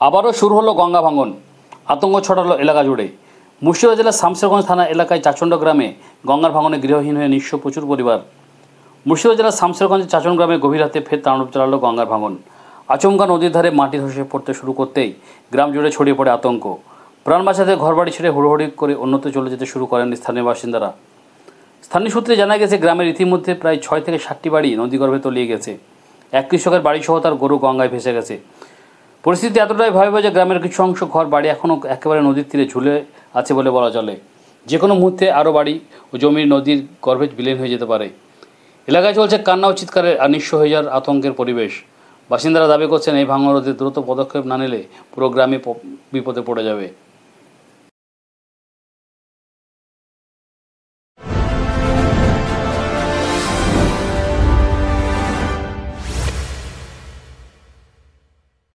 আবারও শুরু হলো গঙ্গা ভাঙন, আতঙ্ক ছড়ালো এলাকা জুড়ে। মুর্শিদাবাদ জেলার শামশেরগঞ্জ থানা এলাকায় চাচণ্ড গ্রামে গঙ্গার ভাঙনে গৃহহীন হয়ে নিঃস্ব প্রচুর পরিবার। মুর্শিদাবাদ জেলার শামশেরগঞ্জের চাচন গ্রামে গভীর রাতে ফের তাণ্ডব চালালো গঙ্গার ভাঙন। আচমকা নদীর ধারে মাটি ধসে পড়তে শুরু করতেই গ্রাম জুড়ে ছড়িয়ে পড়ে আতঙ্ক। প্রাণ বাঁচাতে ঘরবাড়ি ছেড়ে হুড়োহুড়ি করে অন্যত্র চলে যেতে শুরু করেন স্থানীয় বাসিন্দারা। স্থানীয় সূত্রে জানা গেছে, গ্রামের ইতিমধ্যে প্রায় 6 থেকে 7টি বাড়ি নদীগর্ভে তলিয়ে গেছে। এক কৃষকের বাড়িসহ তার গরু গঙ্গায় ভেসে গেছে। পরিস্থিতি এতটাই ভয়াবহ যে গ্রামের কিছু অংশ ঘর বাড়ি এখনও একেবারে নদীর তীরে ঝুলে আছে বলে বলা চলে। যে কোনো মুহূর্তে আরও বাড়ি ও জমি নদীর গর্ভে বিলীন হয়ে যেতে পারে। এলাকায় চলছে কান্না ও চিৎকারে নিঃস্ব হয়ে যাওয়ার আতঙ্কের পরিবেশ। বাসিন্দারা দাবি করছেন, এই ভাঙন রোধে দ্রুত পদক্ষেপ না নিলে পুরো গ্রামে বিপদে পড়ে যাবে।